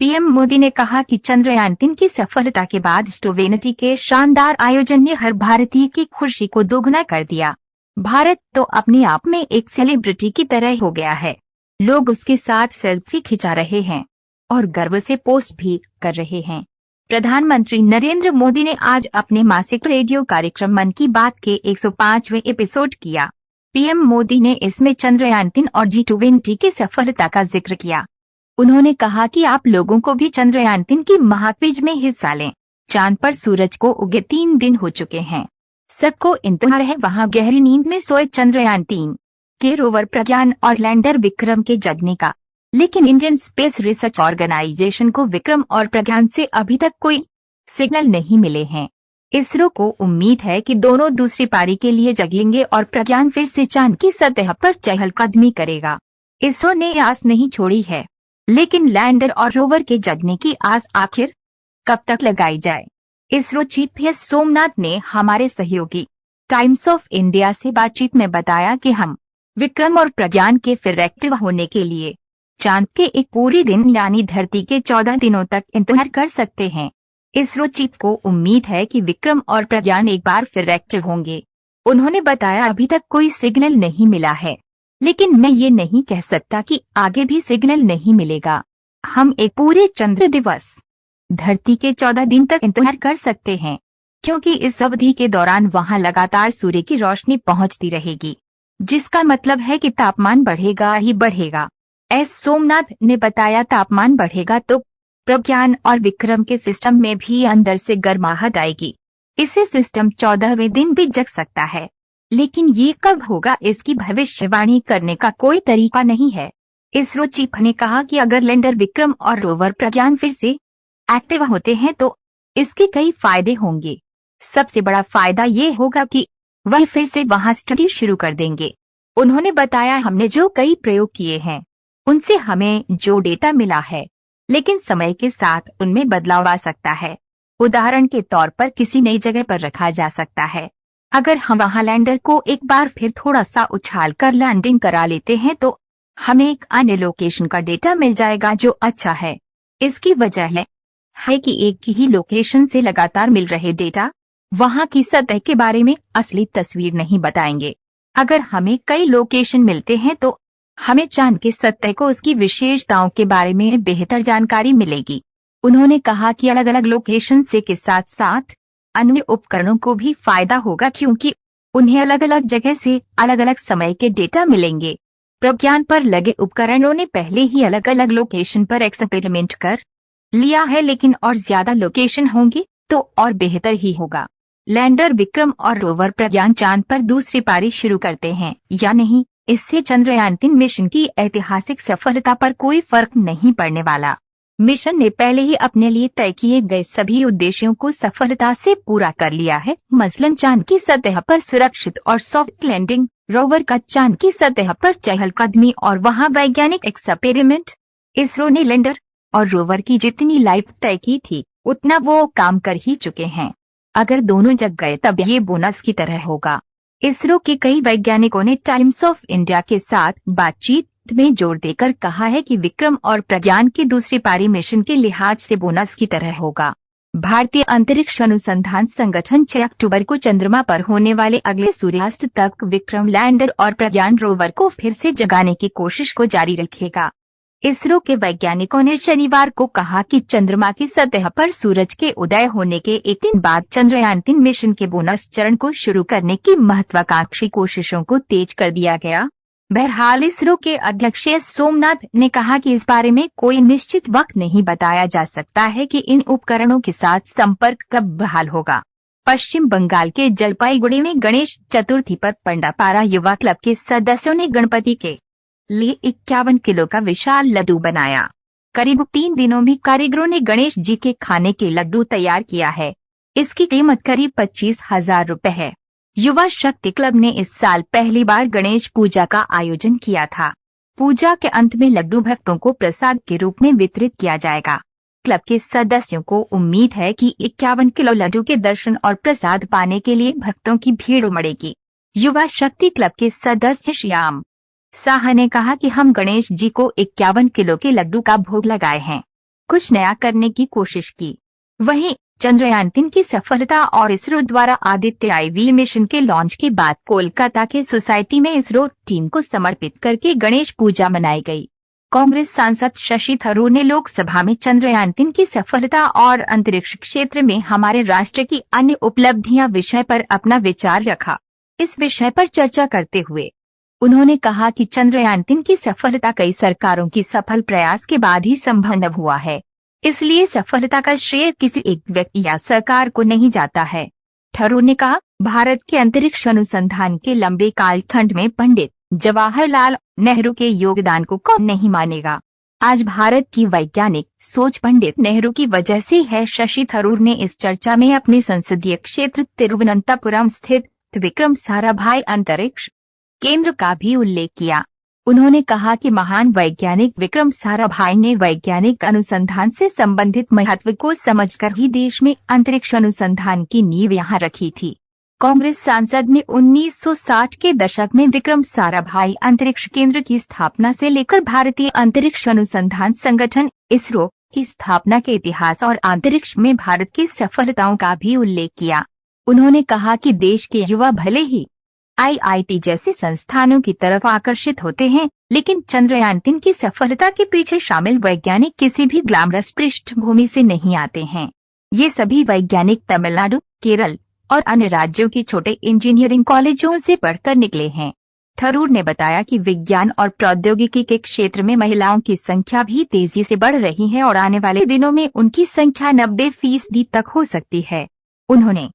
PM Modi ने कहा कि चंद्रयान-3 की सफलता के बाद स्लोवेनिया के शानदार आयोजन ने हर भारतीय की खुशी को दोगुना कर दिया। भारत तो अपने आप में एक सेलिब्रिटी की तरह हो गया है। लोग उसके साथ सेल्फी खिंचा रहे हैं और गर्व से पोस्ट भी कर रहे हैं। प्रधानमंत्री नरेंद्र मोदी ने आज अपने मासिक रेडियो कार्यक्रम मन की बात के 105वें एपिसोड किया। पीएम मोदी ने इसमें चंद्रयान-3 और G20 की सफलता का जिक्र किया। उन्होंने कहा कि आप लोगों को भी चंद्रयान-3 की महाक्विज में हिस्सा लें। चांद पर सूरज को उगे 3 दिन हो चुके हैं। सबको इंतजार है वहां गहरी नींद में सोए चंद्रयान-3 के रोवर प्रज्ञान और लैंडर विक्रम के जगने का। लेकिन इंडियन स्पेस रिसर्च ऑर्गेनाइजेशन को विक्रम और प्रज्ञान से अभी तक कोई सिग्नल नहीं मिले हैं। इसरो को उम्मीद है कि दोनों दूसरी पारी के लिए जगेंगे और प्रज्ञान फिर से चांद की सतह पर चहलकदमी करेगा। इसरो ने आस नहीं छोड़ी है, लेकिन लैंडर और रोवर के जगने की आस आखिर कब तक लगाई जाए। इसरो चीफ एस सोमनाथ ने हमारे सहयोगी टाइम्स ऑफ इंडिया से बातचीत में बताया कि हम विक्रम और प्रज्ञान के फिर एक्टिव होने के लिए चांद के एक पूरे दिन यानी धरती के 14 दिनों तक इंतजार कर सकते हैं। इसरो चीफ को उम्मीद है कि विक्रम और प्रज्ञान एक बार फिर एक्टिव होंगे। उन्होंने बताया अभी तक कोई सिग्नल नहीं मिला है, लेकिन मैं ये नहीं कह सकता कि आगे भी सिग्नल नहीं मिलेगा। हम एक पूरे चंद्र दिवस धरती के 14 दिन तक इंतजार कर सकते हैं, क्योंकि इस अवधि के दौरान वहां लगातार सूर्य की रोशनी पहुंचती रहेगी, जिसका मतलब है कि तापमान बढ़ेगा ही बढ़ेगा। एस सोमनाथ ने बताया तापमान बढ़ेगा तो प्रज्ञान और विक्रम के सिस्टम में भी अंदर से गर्माहट आएगी। इससे सिस्टम 14वें दिन भी जग सकता है, लेकिन ये कब होगा इसकी भविष्यवाणी करने का कोई तरीका नहीं है। इसरो चीफ ने कहा कि अगर लैंडर विक्रम और रोवर प्रज्ञान फिर से एक्टिव होते हैं तो इसके कई फायदे होंगे। सबसे बड़ा फायदा ये होगा कि वह फिर से वहां स्टडी शुरू कर देंगे। उन्होंने बताया हमने जो कई प्रयोग किए हैं उनसे हमें जो डेटा मिला है, लेकिन समय के साथ उनमें बदलाव आ सकता है। उदाहरण के तौर पर किसी नई जगह पर रखा जा सकता है। अगर हम वहां लैंडर को एक बार फिर थोड़ा सा उछाल कर लैंडिंग करा लेते हैं तो हमें एक अन्य लोकेशन का डेटा मिल जाएगा जो अच्छा है। इसकी वजह है कि एक ही लोकेशन से लगातार मिल रहे डेटा वहां की सतह के बारे में असली तस्वीर नहीं बताएंगे। अगर हमें कई लोकेशन मिलते हैं तो हमें चांद की सतह को उसकी विशेषताओं के बारे में बेहतर जानकारी मिलेगी। उन्होंने कहा कि अलग अलग लोकेशन से के साथ साथ अन्य उपकरणों को भी फायदा होगा, क्योंकि उन्हें अलग अलग जगह से अलग अलग समय के डेटा मिलेंगे। प्रज्ञान पर लगे उपकरणों ने पहले ही अलग अलग लोकेशन पर एक्सपेरिमेंट कर लिया है, लेकिन और ज्यादा लोकेशन होंगे तो और बेहतर ही होगा। लैंडर विक्रम और रोवर प्रज्ञान चांद पर दूसरी पारी शुरू करते हैं या नहीं, इससे चंद्रयान-3 मिशन की ऐतिहासिक सफलता पर कोई फर्क नहीं पड़ने वाला। मिशन ने पहले ही अपने लिए तय किए गए सभी उद्देश्यों को सफलता से पूरा कर लिया है, मसलन चांद की सतह पर सुरक्षित और सॉफ्ट लैंडिंग, रोवर का चांद की सतह पर चहलकदमी और वहां वैज्ञानिक एक्सपेरिमेंट। इसरो ने लैंडर और रोवर की जितनी लाइफ तय की थी उतना वो काम कर ही चुके हैं। अगर दोनों जग गए तब ये बोनस की तरह होगा। इसरो के कई वैज्ञानिकों ने टाइम्स ऑफ इंडिया के साथ बातचीत में जोर देकर कहा है कि विक्रम और प्रज्ञान की दूसरी पारी मिशन के लिहाज से बोनस की तरह होगा। भारतीय अंतरिक्ष अनुसंधान संगठन 6 अक्टूबर को चंद्रमा पर होने वाले अगले सूर्यास्त तक विक्रम लैंडर और प्रज्ञान रोवर को फिर से जगाने की कोशिश को जारी रखेगा। इसरो के वैज्ञानिकों ने शनिवार को कहा कि चंद्रमा की सतह पर सूरज के उदय होने के एक दिन बाद चंद्रयान-3 मिशन के बोनस चरण को शुरू करने की महत्वाकांक्षी कोशिशों को तेज कर दिया गया। बहरहाल इसरो के अध्यक्ष एस सोमनाथ ने कहा कि इस बारे में कोई निश्चित वक्त नहीं बताया जा सकता है कि इन उपकरणों के साथ संपर्क कब बहाल होगा। पश्चिम बंगाल के जलपाईगुड़ी में गणेश चतुर्थी पर पंडापारा युवा क्लब के सदस्यों ने गणपति के लिए 51 किलो का विशाल लड्डू बनाया। करीब 3 दिनों में कारीगरों ने गणेश जी के खाने के लड्डू तैयार किया है। इसकी कीमत करीब 25,000 रुपए है। युवा शक्ति क्लब ने इस साल पहली बार गणेश पूजा का आयोजन किया था। पूजा के अंत में लड्डू भक्तों को प्रसाद के रूप में वितरित किया जाएगा। क्लब के सदस्यों को उम्मीद है कि 51 किलो लड्डू के दर्शन और प्रसाद पाने के लिए भक्तों की भीड़ उमड़ेगी। युवा शक्ति क्लब के सदस्य श्याम साहा ने कहा कि हम गणेश जी को 51 किलो के लड्डू का भोग लगाए हैं। कुछ नया करने की कोशिश की। वहीं चंद्रयान-3 की सफलता और इसरो द्वारा आदित्य आईवी मिशन के लॉन्च के बाद कोलकाता के सोसाइटी में इसरो टीम को समर्पित करके गणेश पूजा मनाई गई। कांग्रेस सांसद शशि थरूर ने लोकसभा में चंद्रयान-3 की सफलता और अंतरिक्ष क्षेत्र में हमारे राष्ट्र की अन्य उपलब्धियां विषय पर अपना विचार रखा। इस विषय पर चर्चा करते हुए उन्होंने कहा कि चंद्रयान-3 की सफलता कई सरकारों की सफल प्रयास के बाद ही संभव हुआ है, इसलिए सफलता का श्रेय किसी एक व्यक्ति या सरकार को नहीं जाता है। थरूर ने कहा, भारत के अंतरिक्ष अनुसंधान के लंबे कालखंड में पंडित जवाहरलाल नेहरू के योगदान को कौन नहीं मानेगा। आज भारत की वैज्ञानिक सोच पंडित नेहरू की वजह से है। शशि थरूर ने इस चर्चा में अपने संसदीय क्षेत्र तिरुवनंतपुरम स्थित विक्रम साराभाई अंतरिक्ष केंद्र का भी उल्लेख किया। उन्होंने कहा कि महान वैज्ञानिक विक्रम साराभाई ने वैज्ञानिक अनुसंधान से संबंधित महत्व को समझकर ही देश में अंतरिक्ष अनुसंधान की नींव यहाँ रखी थी। कांग्रेस सांसद ने 1960 के दशक में विक्रम साराभाई अंतरिक्ष केंद्र की स्थापना से लेकर भारतीय अंतरिक्ष अनुसंधान संगठन इसरो की स्थापना के इतिहास और अंतरिक्ष में भारत की सफलताओं का भी उल्लेख किया। उन्होंने कहा कि देश के युवा भले ही आईआईटी जैसे संस्थानों की तरफ आकर्षित होते हैं, लेकिन चंद्रयान-3 की सफलता के पीछे शामिल वैज्ञानिक किसी भी ग्लैमरस पृष्ठभूमि से नहीं आते हैं। ये सभी वैज्ञानिक तमिलनाडु, केरल और अन्य राज्यों के छोटे इंजीनियरिंग कॉलेजों से पढ़कर निकले हैं। थरूर ने बताया कि विज्ञान और प्रौद्योगिकी के क्षेत्र में महिलाओं की संख्या भी तेजी से बढ़ रही है और आने वाले दिनों में उनकी संख्या 90% तक हो सकती है। उन्होंने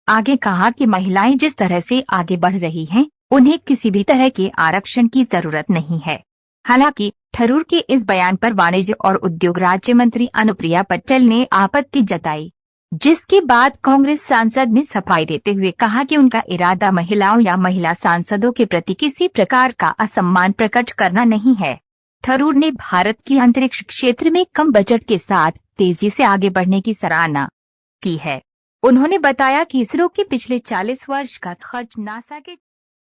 आगे कहा कि महिलाएं जिस तरह से आगे बढ़ रही हैं, उन्हें किसी भी तरह के आरक्षण की जरूरत नहीं है। हालांकि थरूर के इस बयान पर वाणिज्य और उद्योग राज्य मंत्री अनुप्रिया पटेल ने आपत्ति जताई, जिसके बाद कांग्रेस सांसद ने सफाई देते हुए कहा कि उनका इरादा महिलाओं या महिला सांसदों के प्रति किसी प्रकार का असम्मान प्रकट करना नहीं है। थरूर ने भारत की अंतरिक्ष क्षेत्र में कम बजट के साथ तेजी से आगे बढ़ने की सराहना की है। उन्होंने बताया कि इसरो के पिछले 40 वर्ष का खर्च नासा के